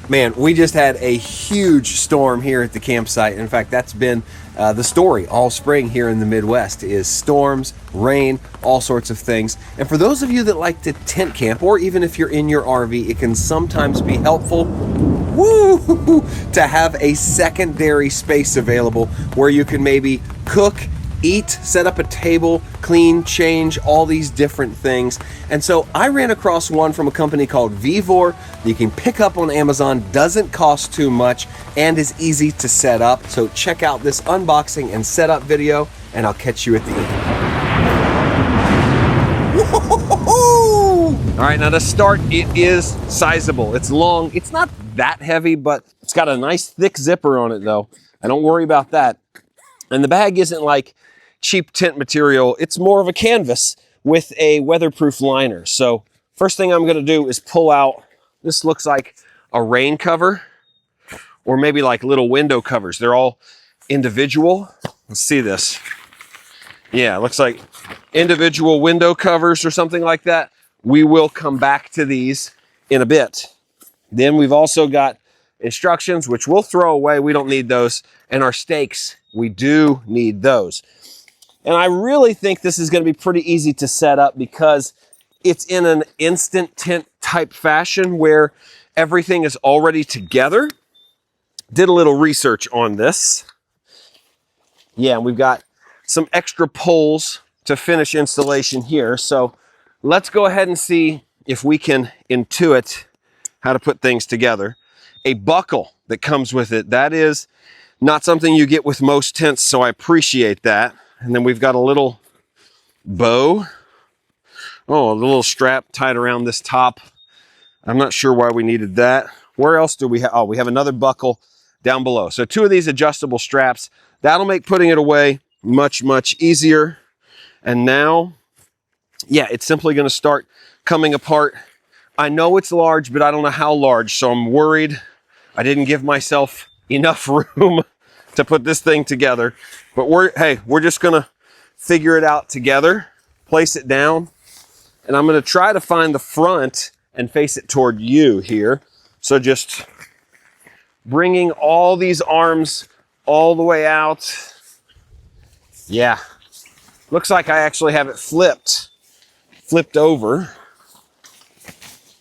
Man, we just had a huge storm here at the campsite. In fact, that's been the story all spring here in the Midwest is storms, rain, all sorts of things. And for those of you that like to tent camp, or even if you're in your RV, it can sometimes be helpful to have a secondary space available where you can maybe cook, eat, set up a table, clean, change, all these different things. And so I ran across one from a company called VEVOR that you can pick up on Amazon, doesn't cost too much, and is easy to set up. So check out this unboxing and setup video, and I'll catch you at the end. All right, now to start, it is sizable. It's long. It's not that heavy, but it's got a nice thick zipper on it though. I don't worry about that. And the bag isn't like cheap tent material. It's more of a canvas with a weatherproof liner. So first thing I'm gonna do is pull out, this looks like a rain cover or maybe like little window covers. They're all individual. Let's see this. Yeah, it looks like individual window covers or something like that. We will come back to these in a bit. Then we've also got instructions, which we'll throw away. We don't need those. And our stakes, we do need those. And I really think this is going to be pretty easy to set up because it's in an instant tent type fashion where everything is already together. Did a little research on this. Yeah, and we've got some extra poles to finish installation here. So let's go ahead and see if we can intuit how to put things together. A buckle that comes with it, that is not something you get with most tents, so I appreciate that. And then we've got a little bow. Oh, a little strap tied around this top. I'm not sure why we needed that. Where else do we have? Oh, we have another buckle down below. So 2 of these adjustable straps. That'll make putting it away much, much easier. And now, yeah, it's simply going to start coming apart. I know it's large, but I don't know how large, so I'm worried I didn't give myself enough room to put this thing together. But we're just gonna figure it out together, place it down, and I'm gonna try to find the front and face it toward you here. So just bringing all these arms all the way out. Yeah, looks like I actually have it flipped over.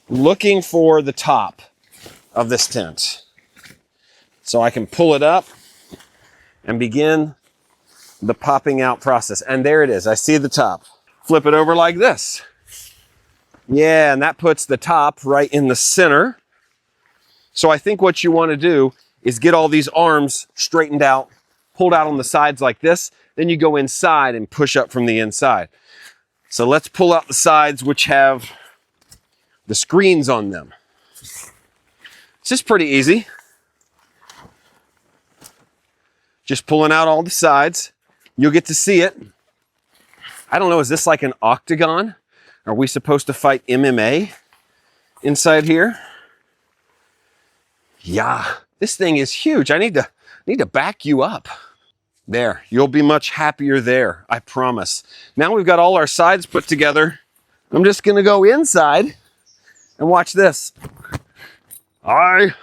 Looking for the top of this tent. So I can pull it up and begin the popping out process. And there it is, I see the top. Flip it over like this. Yeah, and that puts the top right in the center. So I think what you want to do is get all these arms straightened out, pulled out on the sides like this. Then you go inside and push up from the inside. So let's pull out the sides, which have the screens on them. It's just pretty easy. Just pulling out all the sides. You'll get to see it. I don't know, is this like an octagon? Are we supposed to fight MMA inside here? Yeah, this thing is huge. I need to back you up. There, you'll be much happier there, I promise. Now we've got all our sides put together. I'm just gonna go inside and watch this. I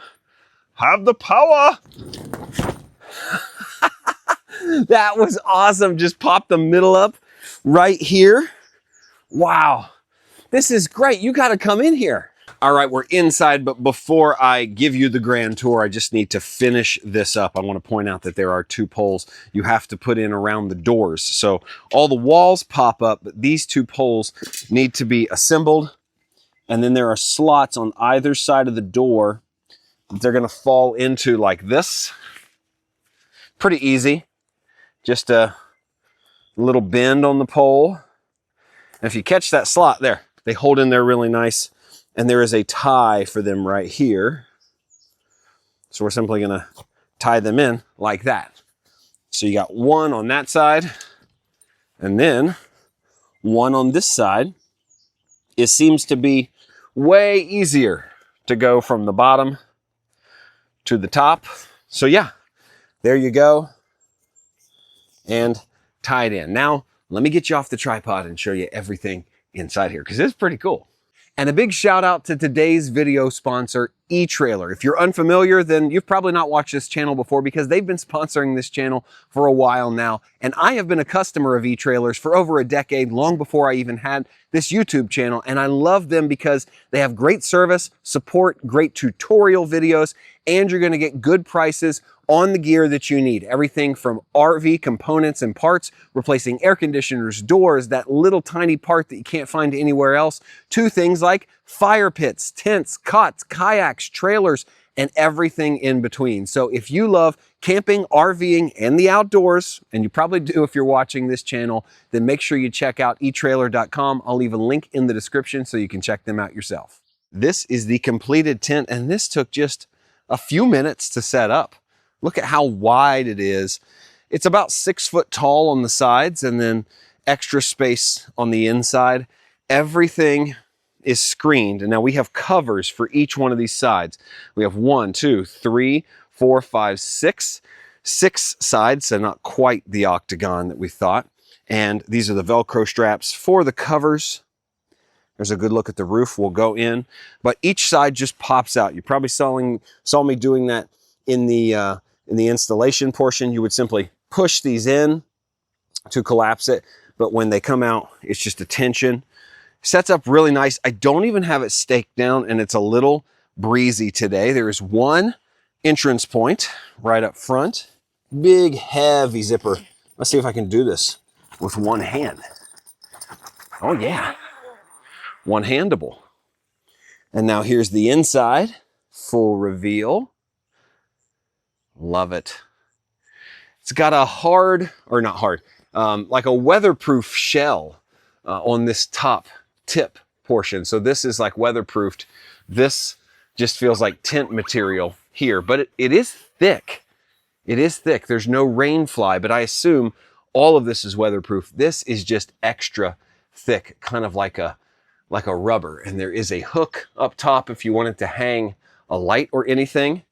have the power. That was awesome. Just pop the middle up right here. Wow, this is great. You got to come in here. All right, we're inside, but before I give you the grand tour, I just need to finish this up. I want to point out that there are 2 poles you have to put in around the doors. So all the walls pop up, but these 2 poles need to be assembled. And then there are slots on either side of the door that they're going to fall into like this. Pretty easy. Just a little bend on the pole. And if you catch that slot there, they hold in there really nice. And there is a tie for them right here. So we're simply going to tie them in like that. So you got one on that side and then one on this side. It seems to be way easier to go from the bottom to the top. So yeah, there you go. And tied in. Now, let me get you off the tripod and show you everything inside here because it's pretty cool. And a big shout out to today's video sponsor, eTrailer. If you're unfamiliar, then you've probably not watched this channel before because they've been sponsoring this channel for a while now. And I have been a customer of eTrailers for over a decade, long before I even had this YouTube channel. And I love them because they have great service, support, great tutorial videos, and you're going to get good prices on the gear that you need. Everything from RV components and parts, replacing air conditioners, doors, that little tiny part that you can't find anywhere else, to things like fire pits, tents, cots, kayaks, trailers, and everything in between. So if you love camping, RVing, and the outdoors, and you probably do if you're watching this channel, then make sure you check out etrailer.com. I'll leave a link in the description so you can check them out yourself. This is the completed tent, and this took just a few minutes to set up. Look at how wide it is. It's about 6 foot tall on the sides and then extra space on the inside. Everything is screened. And now we have covers for each one of these sides. We have 1, 2, 3, 4, 5, 6. 6 sides, so not quite the octagon that we thought. And these are the Velcro straps for the covers. There's a good look at the roof. We'll go in, but each side just pops out. You probably saw me doing that in the installation portion. You would simply push these in to collapse it, but when they come out, it's just a tension. Sets up really nice. I don't even have it staked down, and it's a little breezy today. There is one entrance point right up front. Big, heavy zipper. Let's see if I can do this with one hand. Oh yeah, one-handable. And now here's the inside, full reveal. Love it. It's got a like a weatherproof shell on this top tip portion. So this is like weatherproofed. This just feels like tent material here, but it is thick. It is thick. There's no rain fly, but I assume all of this is weatherproof. This is just extra thick, kind of like a rubber. And there is a hook up top if you wanted to hang a light or anything.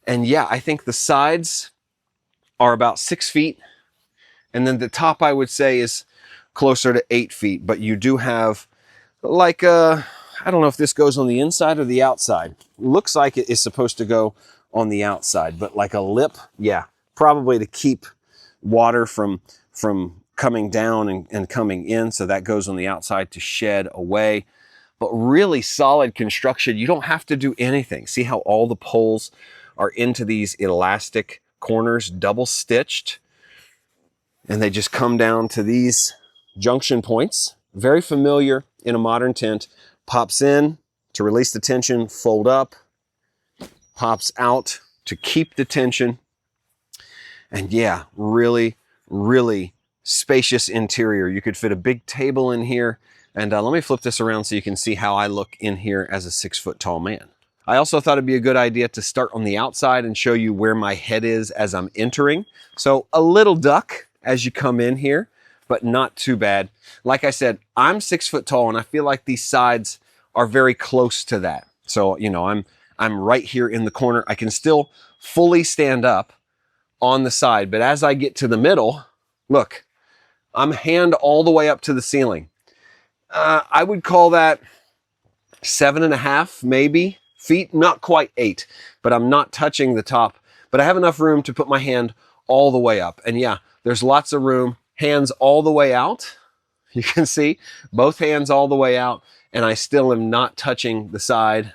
And yeah, I think the sides are about 6 feet. And then the top, I would say, is closer to 8 feet. But you do have like I don't know if this goes on the inside or the outside. Looks like it is supposed to go on the outside, but like a lip, yeah, probably to keep water from coming down and coming in. So that goes on the outside to shed away. But really solid construction. You don't have to do anything. See how all the poles are into these elastic corners, double stitched, and they just come down to these junction points. Very familiar in a modern tent. Pops in to release the tension, fold up, pops out to keep the tension. And yeah, really, really spacious interior. You could fit a big table in here. And let me flip this around so you can see how I look in here as a 6 foot tall man. I also thought it'd be a good idea to start on the outside and show you where my head is as I'm entering. So a little duck as you come in here, but not too bad. Like I said, I'm 6 foot tall and I feel like these sides are very close to that. So, you know, I'm right here in the corner. I can still fully stand up on the side, but as I get to the middle, look, I'm hand all the way up to the ceiling. I would call that 7.5 maybe feet, not quite 8, but I'm not touching the top, but I have enough room to put my hand all the way up. And yeah, there's lots of room, hands all the way out. You can see both hands all the way out, and I still am not touching the side.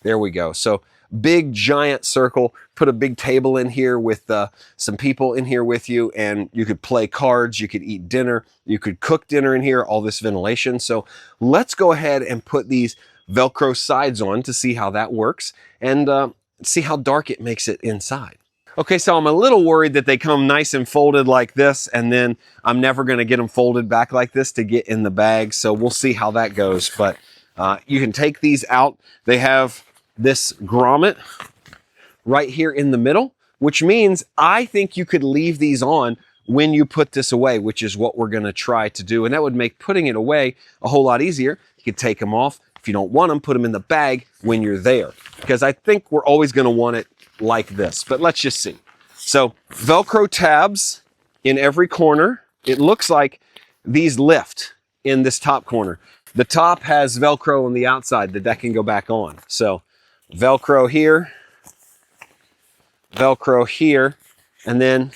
There we go. So big giant circle, put a big table in here with some people in here with you, and you could play cards, you could eat dinner, you could cook dinner in here, all this ventilation. So let's go ahead and put these Velcro sides on to see how that works and see how dark it makes it inside. Okay, so I'm a little worried that they come nice and folded like this, and then I'm never gonna get them folded back like this to get in the bag. So we'll see how that goes. But you can take these out. They have this grommet right here in the middle, which means I think you could leave these on when you put this away, which is what we're gonna try to do. And that would make putting it away a whole lot easier. You could take them off. If you don't want them, put them in the bag when you're there, because I think we're always gonna want it like this, but let's just see. So Velcro tabs in every corner. It looks like these lift in this top corner. The top has Velcro on the outside that can go back on. So Velcro here, and then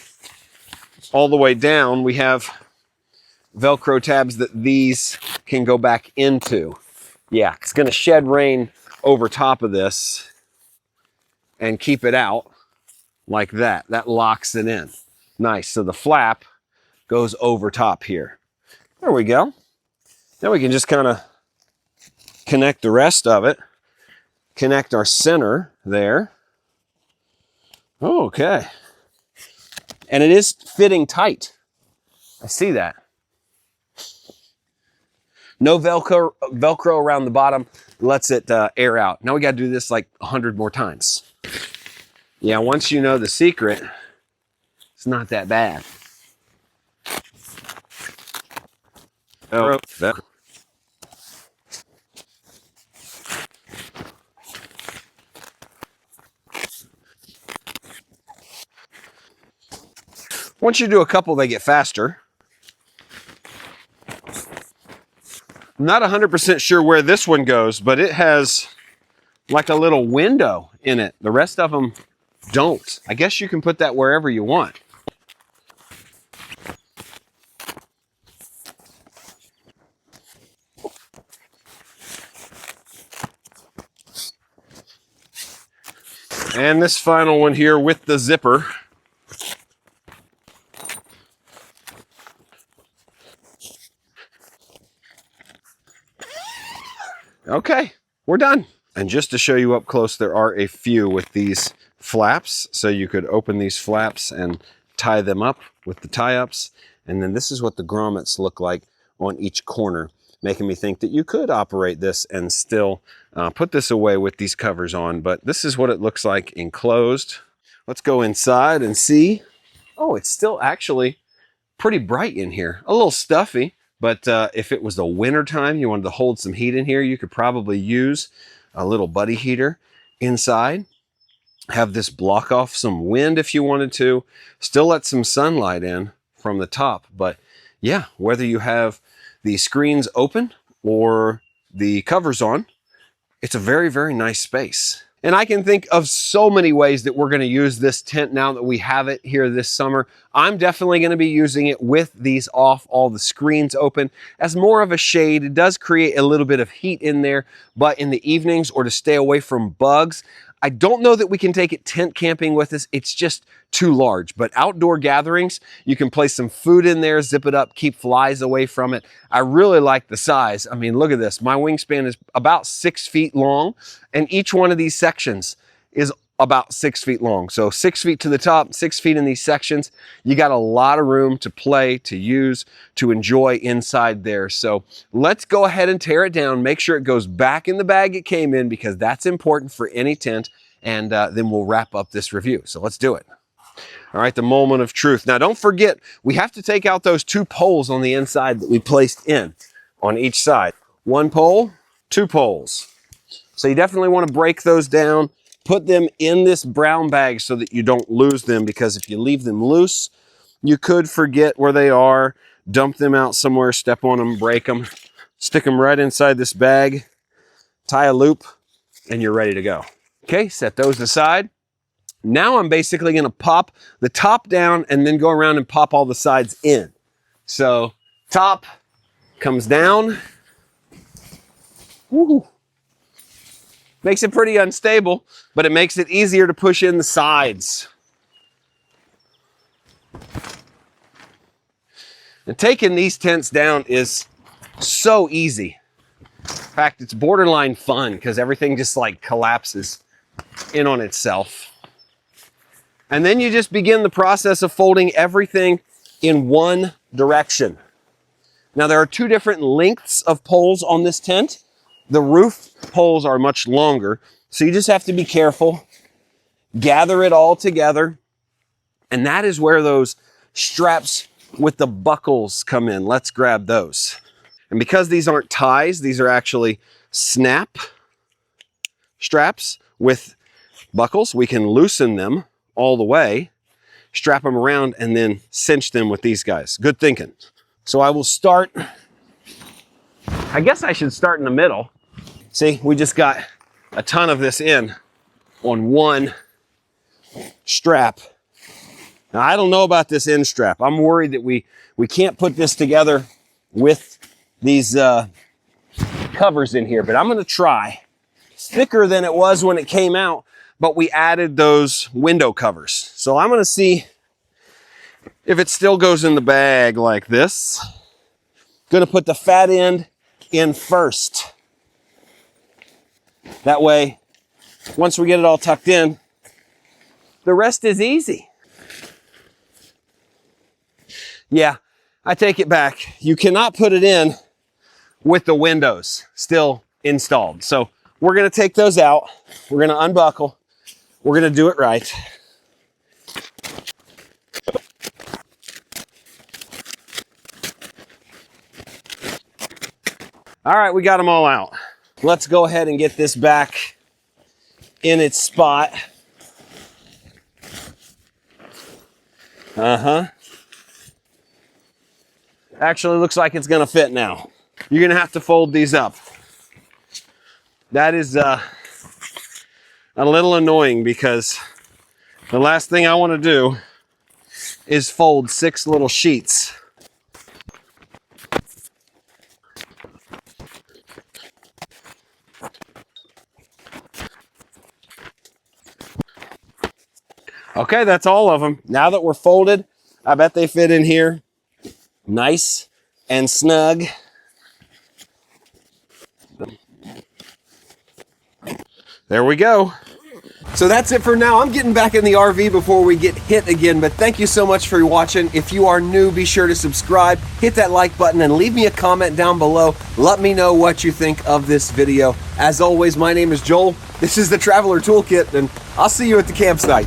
all the way down we have Velcro tabs that these can go back into. Yeah, it's gonna shed rain over top of this and keep it out like that. That locks it in. Nice, so the flap goes over top here. There we go. Now we can just kind of connect the rest of it. Connect our center there. Okay. And it is fitting tight. I see that. No Velcro around the bottom, lets it air out. Now we got to do this like 100 more times. Yeah, once you know the secret, it's not that bad. Oh, that. Once you do a couple, they get faster. I'm not 100% sure where this one goes, but it has like a little window in it. The rest of them don't. I guess you can put that wherever you want. And this final one here with the zipper. Okay, we're done. And just to show you up close, there are a few with these flaps. So you could open these flaps and tie them up with the tie-ups. And then this is what the grommets look like on each corner, making me think that you could operate this and still put this away with these covers on. But this is what it looks like enclosed. Let's go inside and see. Oh, it's still actually pretty bright in here. A little stuffy. But if it was the winter time, you wanted to hold some heat in here, you could probably use a little buddy heater inside. Have this block off some wind if you wanted to. Still let some sunlight in from the top. But yeah, whether you have the screens open or the covers on, it's a very, very nice space. And I can think of so many ways that we're going to use this tent now that we have it here this summer. I'm definitely going to be using it with these off, all the screens open, as more of a shade. It does create a little bit of heat in there, but in the evenings or to stay away from bugs, I don't know that we can take it tent camping with us. It's just too large. But outdoor gatherings, you can place some food in there, zip it up, keep flies away from it. I really like the size. I mean, look at this. My wingspan is about 6 feet long, and each one of these sections is about 6 feet long. So 6 feet to the top, 6 feet in these sections. You got a lot of room to play, to use, to enjoy inside there. So let's go ahead and tear it down. Make sure it goes back in the bag it came in, because that's important for any tent. And then we'll wrap up this review. So let's do it. All right, the moment of truth. Now don't forget, we have to take out those 2 poles on the inside that we placed in on each side. 1 pole, 2 poles. So you definitely want to break those down. Put them in this brown bag so that you don't lose them, because if you leave them loose, you could forget where they are, dump them out somewhere, step on them, break them, stick them right inside this bag, tie a loop, and you're ready to go. Okay, set those aside. Now I'm basically going to pop the top down and then go around and pop all the sides in. So top comes down. Woo. Makes it pretty unstable, but it makes it easier to push in the sides. And taking these tents down is so easy. In fact, it's borderline fun because everything just like collapses in on itself. And then you just begin the process of folding everything in one direction. Now there are 2 different lengths of poles on this tent. The roof poles are much longer, so you just have to be careful. Gather it all together, and that is where those straps with the buckles come in. Let's grab those. And because these aren't ties, these are actually snap straps with buckles, we can loosen them all the way, strap them around, and then cinch them with these guys. Good thinking. So I will start I guess I should start in the middle. See, we just got a ton of this in on one strap. Now, I don't know about this end strap. I'm worried that we can't put this together with these covers in here, but I'm gonna try. It's thicker than it was when it came out, but we added those window covers. So I'm gonna see if it still goes in the bag like this. Gonna put the fat end in first. That way, once we get it all tucked in, the rest is easy. Yeah, I take it back. You cannot put it in with the windows still installed. So we're gonna take those out. We're gonna unbuckle. We're gonna do it right. All right, we got them all out. Let's go ahead and get this back in its spot. Actually, looks like it's gonna fit now. You're gonna have to fold these up. That is a little annoying because the last thing I wanna do is fold 6 little sheets. Okay, that's all of them. Now that we're folded, I bet they fit in here nice and snug. There we go. So that's it for now. I'm getting back in the RV before we get hit again, but thank you so much for watching. If you are new, be sure to subscribe, hit that like button, and leave me a comment down below. Let me know what you think of this video. As always, my name is Joel. This is the Traveler Toolkit, and I'll see you at the campsite.